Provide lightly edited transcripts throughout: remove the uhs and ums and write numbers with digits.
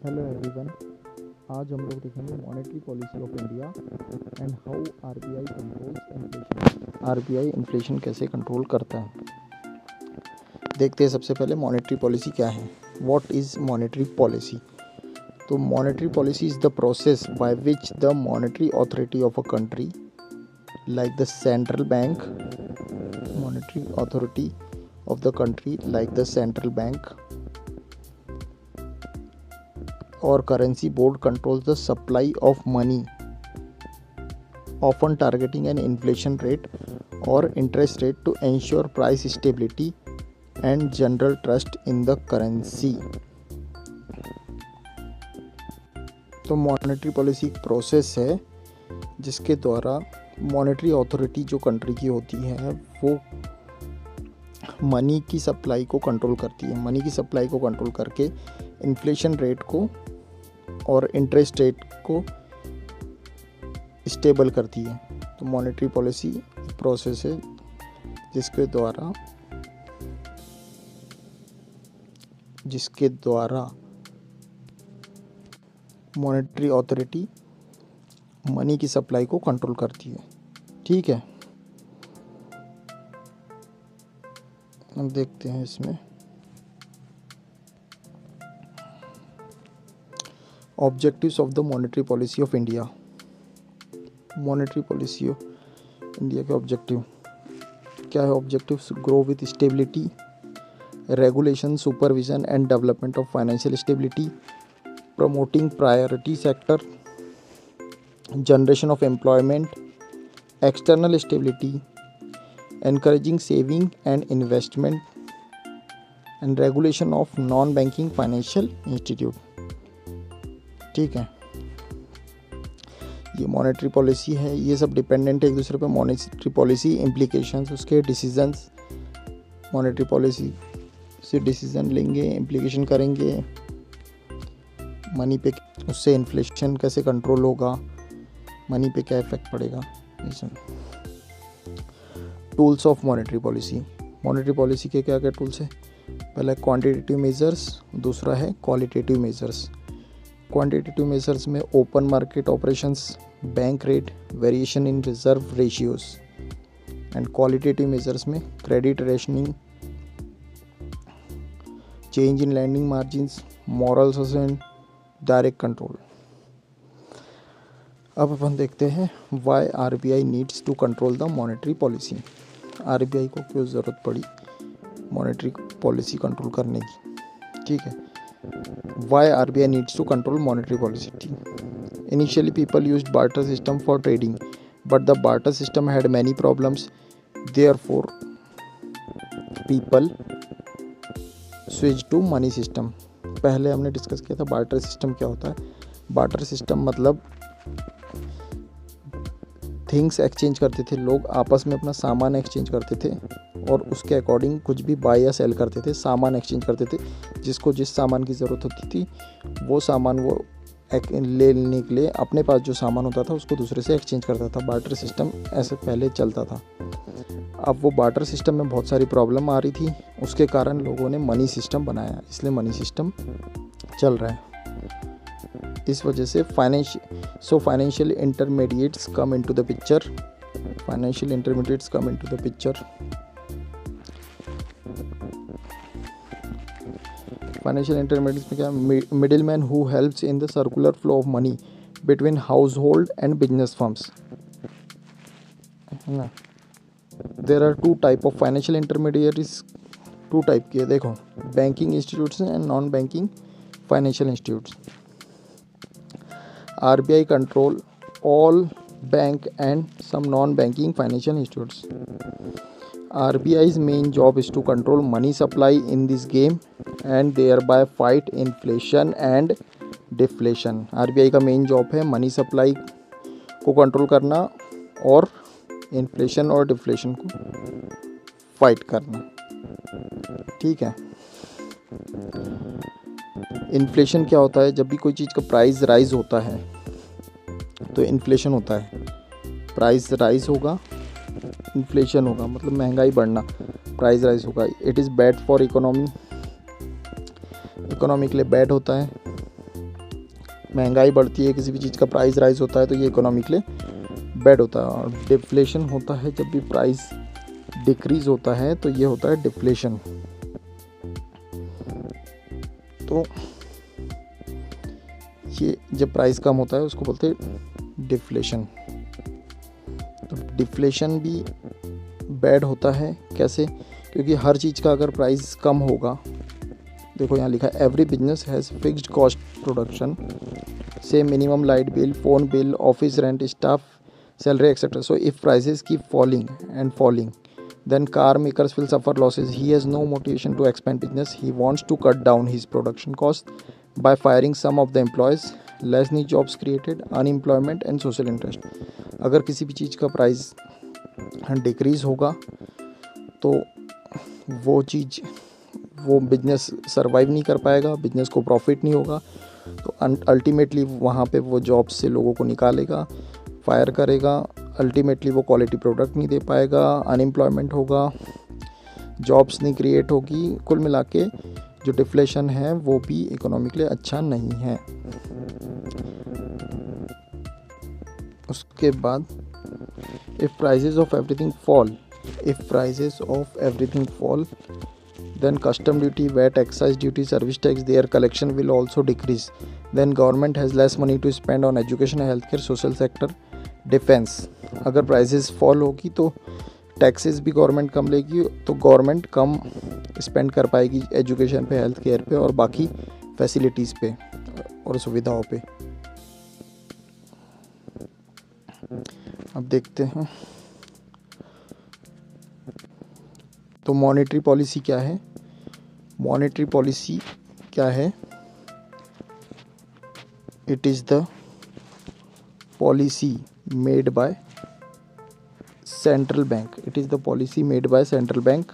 Hello everyone. आज हम लोग देखेंगे monetary policy of India and how RBI controls inflation. RBI inflation कैसे कंट्रोल करता है, देखते हैं। सबसे पहले मॉनेटरी पॉलिसी क्या है। What is monetary policy? तो monetary policy is the process by which the monetary authority of a country like the central bank, monetary authority of the country like the central bank or currency board controls the supply of money, often targeting an inflation rate or interest rate to ensure price stability and general trust in the currency. तो monetary policy एक process है जिसके द्वारा monetary authority जो country की होती है वो मनी की सप्लाई को कंट्रोल करती है। मनी की सप्लाई को कंट्रोल करके इन्फ्लेशन रेट को और इंटरेस्ट रेट को स्टेबल करती है। तो मॉनेटरी पॉलिसी एक प्रोसेस है जिसके द्वारा मॉनेटरी अथॉरिटी मनी की सप्लाई को कंट्रोल करती है। ठीक है, हम देखते हैं इसमें objectives of the monetary policy of India. Monetary policy of India के ऑब्जेक्टिव क्या है? Objectives: grow with stability, regulation, supervision and development of financial stability, promoting priority sector, generation of employment, external stability, encouraging saving and investment, and regulation of non-banking financial institute। ठीक है, ये monetary policy है। ये सब dependent है एक दूसरे पे। मॉनेटरी पॉलिसी इम्प्लीकेशंस, उसके डिसीजंस। मॉनेटरी पॉलिसी से डिसीजन लेंगे, इम्प्लीकेशन करेंगे मनी पे, उससे इन्फ्लेशन कैसे कंट्रोल होगा, मनी पे क्या इफेक्ट पड़ेगा, ये सब। Tools of monetary policy. Monetary policy के क्या क्या टूल्स हैं? पहला क्वांटिटेटिव मेजर्स, दूसरा है क्वालिटेटिव मेजर्स। क्वांटिटेटिव मेजर्स में open market operations, bank rate, variation in reserve ratios. And qualitative measures में credit rationing, change in lending margins, moral suasion, direct control. अब अपन देखते हैं why RBI needs to control the monetary policy. RBI को क्यों ज़रूरत पड़ी monetary policy control करने की? ठीक है, why RBI needs to control monetary policy. Initially people used barter system for trading, but the barter system had many problems, therefore people switch to money system. पहले हमने डिस्कस किया था barter system क्या होता है। बार्टर सिस्टम मतलब things exchange करते थे, लोग आपस में अपना सामान एक्सचेंज करते थे और उसके अकॉर्डिंग कुछ भी बाय या सेल करते थे, सामान एक्सचेंज करते थे। जिसको जिस सामान की ज़रूरत होती थी वो सामान वो लेने के लिए अपने पास जो सामान होता था उसको दूसरे से एक्सचेंज करता था। बार्टर सिस्टम ऐसे पहले चलता था। अब वो बार्टर सिस्टम में बहुत सारी प्रॉब्लम आ रही थी, उसके कारण लोगों ने मनी सिस्टम बनाया, इसलिए मनी सिस्टम चल रहा है। इस वजह से financial intermediates come into the picture. Financial intermediates come into the picture. Financial intermediates में क्या? Middle man who helps in the circular flow of money between house hold and business firms. है ना, there are two type of financial intermediates. Two type की है, देखो, banking institutes and non banking financial institutes. RBI control all bank and some non-banking financial institutes. RBI's main job is to control money supply in this game and thereby fight inflation and deflation. RBI का main job है money supply को control करना और inflation और deflation को fight करना। ठीक है, इन्फ्लेशन क्या होता है? जब भी कोई चीज़ का प्राइस राइज होता है तो इन्फ्लेशन होता है। प्राइस राइज होगा, इन्फ्लेशन होगा, मतलब महंगाई बढ़ना, प्राइस राइज होगा। It is bad for economy, economy के लिए बैड होता है। महंगाई बढ़ती है, किसी भी चीज़ का प्राइस राइज होता है तो ये इकोनॉमी के लिए बैड होता है। और डिफ्लेशन होता है जब भी प्राइस डिक्रीज होता है, तो ये होता है डिफ्लेशन। तो ये जब प्राइस कम होता है उसको बोलते हैं डिफ्लेशन। तो डिफ्लेशन भी बैड होता है। कैसे? क्योंकि हर चीज़ का अगर प्राइस कम होगा, देखो यहाँ लिखा है every business has fixed cost production से minimum light bill, phone bill, office rent, staff salary etcetera. So if prices keep falling then car makers will suffer losses. He has no motivation to expand business. He wants to cut down his production cost by firing some of the employees. Less new jobs created, unemployment and social interest. अगर किसी भी चीज़ का price decrease होगा तो वो business survive नहीं कर पाएगा, बिजनेस को प्रॉफिट नहीं होगा, तो अल्टीमेटली वहाँ पे वो जॉब से लोगों को निकालेगा, फायर करेगा, अल्टीमेटली वो क्वालिटी प्रोडक्ट नहीं दे पाएगा, अनएम्प्लॉयमेंट होगा, जॉब्स नहीं क्रिएट होगी। कुल मिला के जो डिफ्लेशन है वो भी इकोनॉमिकली अच्छा नहीं है। उसके बाद if prices of everything fall then custom duty, VAT, excise duty, service tax, their collection will also decrease. Then government has less money to spend on education, healthcare, social sector, defense. अगर prices fall होगी तो taxes भी government कम लेगी, तो government कम spend कर पाएगी education पे, health care पे और बाकी फैसिलिटीज़ पे और सुविधाओं पे। अब देखते हैं तो मॉनेटरी पॉलिसी क्या है। मॉनेटरी पॉलिसी क्या है? It is the policy made by central bank. It is the policy made by central bank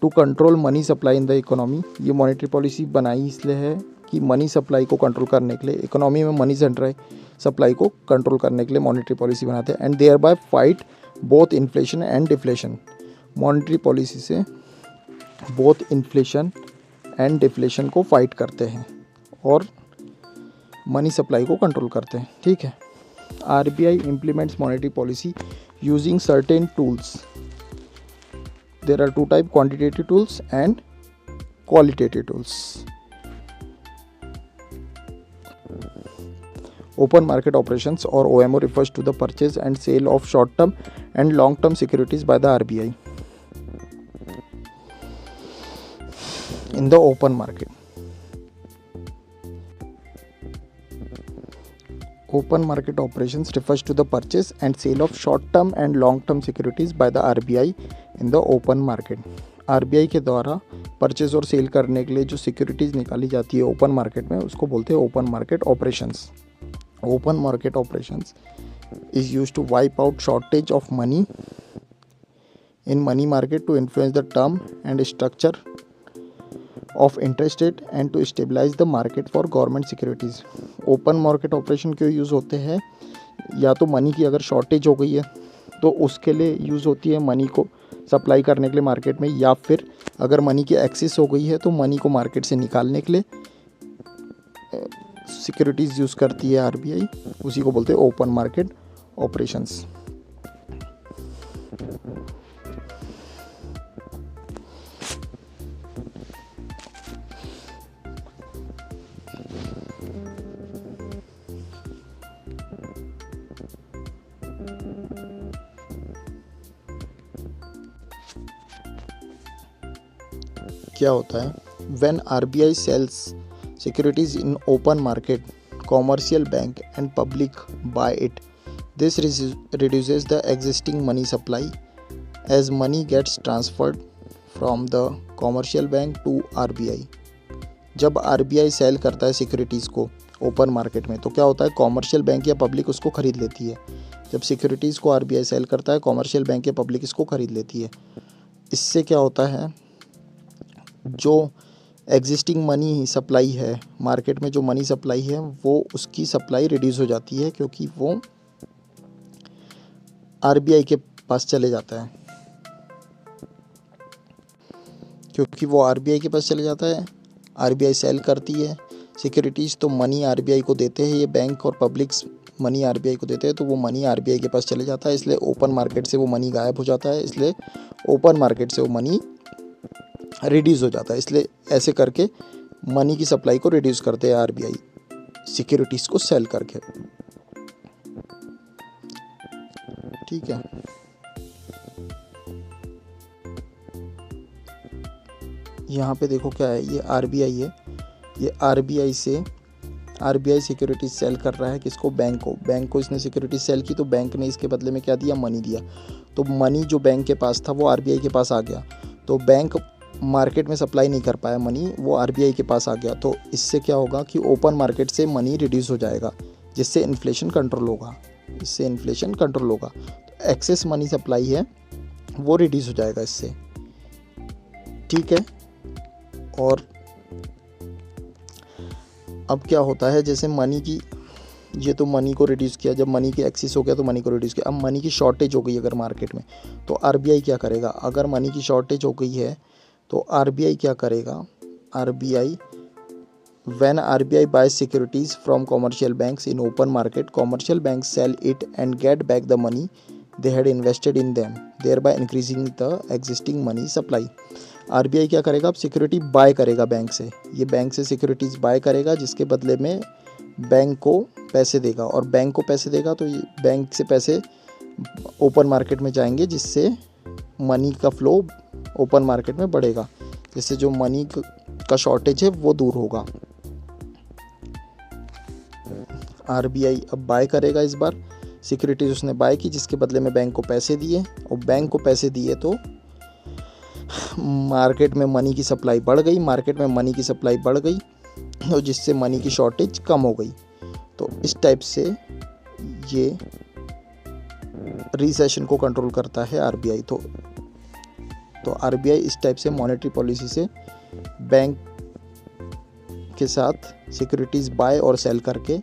to control money supply in the economy. ये मॉनेटरी पॉलिसी बनाई इसलिए है कि मनी सप्लाई को कंट्रोल करने के लिए, इकोनॉमी में मनी सप्लाई को कंट्रोल करने के लिए मॉनेटरी पॉलिसी बनाते हैं। And thereby fight both inflation and deflation. Monetary policy से बोथ इन्फ्लेशन एंड डिफ्लेशन को फाइट करते हैं और मनी सप्लाई को कंट्रोल करते हैं। ठीक है। RBI implements monetary policy using certain tools. There are two type, quantitative tools and qualitative tools. Open market operations or OMO refers to the purchase and sale of short-term and long-term securities by the RBI in the open market. Open market operations refers to the purchase and sale of short-term and long-term securities by the RBI in the open market. RBI के द्वारा purchase और cell करने के लिए जो securities निकाली जाती है ओपन मार्केट में, उसको बोलते हैं open market operations. Open market operations is used to wipe out shortage of money in money market to influence the term and structure of interest rate and to stabilize the market for government securities. Open market operation क्यों use होते हैं? या तो money की अगर shortage हो गई है तो उसके लिए यूज़ होती है मनी को सप्लाई करने के लिए मार्केट में, या फिर अगर मनी की एक्सेस हो गई है तो मनी को मार्केट से निकालने के लिए सिक्योरिटीज़ यूज़ करती है आरबीआई। उसी को बोलते हैं ओपन मार्केट ऑपरेशंस। क्या होता है? When RBI sells securities in open market, commercial bank and public buy it. This reduces the existing money supply as money gets transferred from the commercial bank to RBI. जब RBI cell करता है securities को open market में तो क्या होता है? Commercial bank या पब्लिक उसको ख़रीद लेती है। जब सिक्योरिटीज़ को RBI सेल करता है, कॉमर्शियल बैंक या पब्लिक इसको ख़रीद लेती है। इससे क्या होता है? जो एग्जिस्टिंग मनी सप्लाई है मार्केट में, जो मनी सप्लाई है वो उसकी सप्लाई रिड्यूस हो जाती है क्योंकि वो आरबीआई के पास चले जाता है। आरबीआई सेल करती है सिक्योरिटीज़ तो मनी आरबीआई को देते हैं, ये बैंक और पब्लिक्स मनी आरबीआई को देते हैं, तो वो मनी आरबीआई के पास चले जाता है, इसलिए ओपन मार्केट से वो मनी गायब हो जाता है, इसलिए ओपन मार्केट से वो मनी रिड्यूस हो जाता है। इसलिए ऐसे करके मनी की सप्लाई को रिड्यूस करते हैं आरबीआई सिक्योरिटीज़ को सेल करके। ठीक है, यहाँ पे देखो क्या है, ये आरबीआई है, ये आरबीआई सिक्योरिटीज सेल कर रहा है किसको, बैंक को इसने सिक्योरिटीज सेल की, तो बैंक ने इसके बदले में क्या दिया, मनी दिया। तो मनी जो बैंक के पास था वो आरबीआई के पास आ गया, तो बैंक मार्केट में सप्लाई नहीं कर पाया मनी, वो आरबीआई के पास आ गया। तो इससे क्या होगा कि ओपन मार्केट से मनी रिड्यूस हो जाएगा, जिससे इन्फ्लेशन कंट्रोल होगा, तो एक्सेस मनी सप्लाई है वो रिड्यूस हो जाएगा इससे। ठीक है, और अब क्या होता है, जैसे मनी की, ये तो मनी को रिड्यूस किया, जब मनी की एक्सेस हो गया तो मनी को रिड्यूस किया। अब मनी की शॉर्टेज हो गई अगर मार्केट में, तो आरबीआई क्या करेगा, अगर मनी की शॉर्टेज हो गई है तो आरबीआई क्या करेगा, when RBI buys securities from commercial banks in open market, commercial bank sell it and get back the money they had invested in them, thereby increasing the existing money supply. RBI क्या करेगा, अब security bye करेगा bank से, ये bank से securities bye करेगा, जिसके बदले में बैंक को पैसे देगा, और बैंक को पैसे देगा तो ये बैंक से पैसे ओपन मार्केट में जाएंगे, जिससे मनी का फ्लो ओपन मार्केट में बढ़ेगा, जिससे जो मनी का शॉर्टेज है वो दूर होगा। आरबीआई अब बाय करेगा, इस बार सिक्योरिटीज उसने बाय की, जिसके बदले में बैंक को पैसे दिए, और बैंक को पैसे दिए तो मार्केट में मनी की सप्लाई बढ़ गई, और जिससे मनी की शॉर्टेज कम हो गई। तो इस टाइप से ये रिसेशन को कंट्रोल करता है आरबीआई। तो आरबीआई इस टाइप से मॉनेटरी पॉलिसी से बैंक के साथ सिक्योरिटीज बाय और सेल करके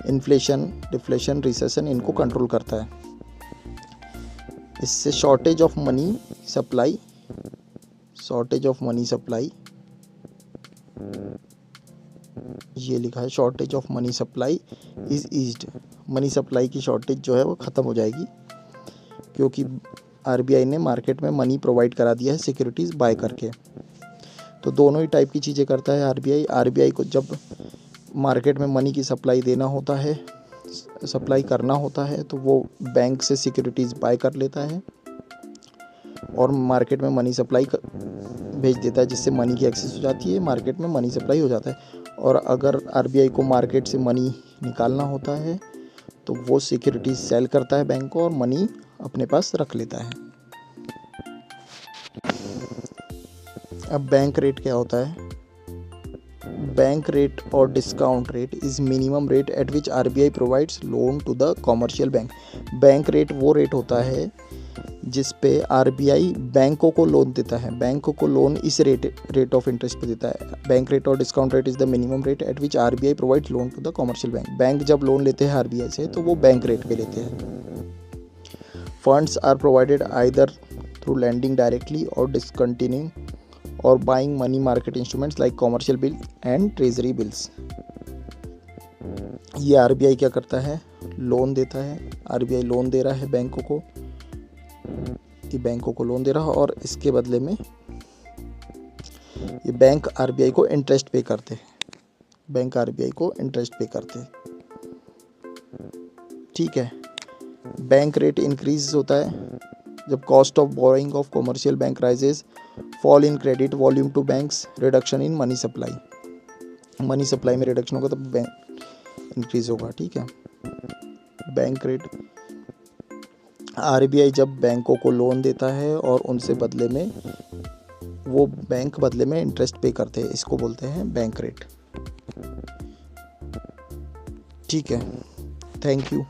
इन्फ्लेशन, डिफ्लेशन, रिसेशन इनको कंट्रोल करता है। इससे शॉर्टेज ऑफ मनी सप्लाई ये लिखा है, shortage of money supply is eased, money supply की शॉर्टेज जो है वो ख़त्म हो जाएगी, क्योंकि आरबीआई ने मार्केट में मनी प्रोवाइड करा दिया है सिक्योरिटीज़ बाय करके। तो दोनों ही टाइप की चीज़ें करता है आरबीआई को जब मार्केट में मनी की सप्लाई करना होता है तो वो बैंक से सिक्योरिटीज़ बाय कर लेता है और मार्केट में मनी सप्लाई भेज देता है, जिससे मनी की एक्सेस हो जाती है, मार्केट में मनी सप्लाई हो जाता है। और अगर आरबीआई को मार्केट से मनी निकालना होता है तो वो सिक्योरिटीज सेल करता है बैंक को और मनी अपने पास रख लेता है। अब बैंक रेट क्या होता है, बैंक रेट और discount rate is minimum rate at which RBI provides loan to the commercial bank. Bank rate वो रेट होता है जिस पे आरबीआई बैंकों को लोन देता है, बैंकों को लोन इस रेट ऑफ इंटरेस्ट पे देता है। बैंक रेट और discount rate is the minimum rate at which RBI provides loan to the commercial bank. Bank जब लोन लेते हैं आरबीआई से तो वो बैंक रेट पे लेते हैं। Funds are provided either through lending directly or discontinuing or buying money market instruments like commercial bill and treasury bills. ये आरबीआई क्या करता है, लोन देता है। आरबीआई लोन दे रहा है बैंकों को, ये बैंकों को लोन दे रहा है और इसके बदले में ये बैंक आरबीआई को इंटरेस्ट पे करते हैं, बैंक आरबीआई को इंटरेस्ट पे करते हैं। ठीक है, बैंक रेट इंक्रीज होता है जब cost of borrowing of commercial bank rises, fall in credit volume to banks, reduction in money supply. Money supply में रिडक्शन होगा तब बैंक इंक्रीज होगा। ठीक है, बैंक रेट, आरबीआई जब बैंकों को लोन देता है और उनसे बदले में वो बैंक बदले में इंटरेस्ट पे करते हैं, इसको बोलते हैं बैंक रेट। ठीक है, थैंक यू।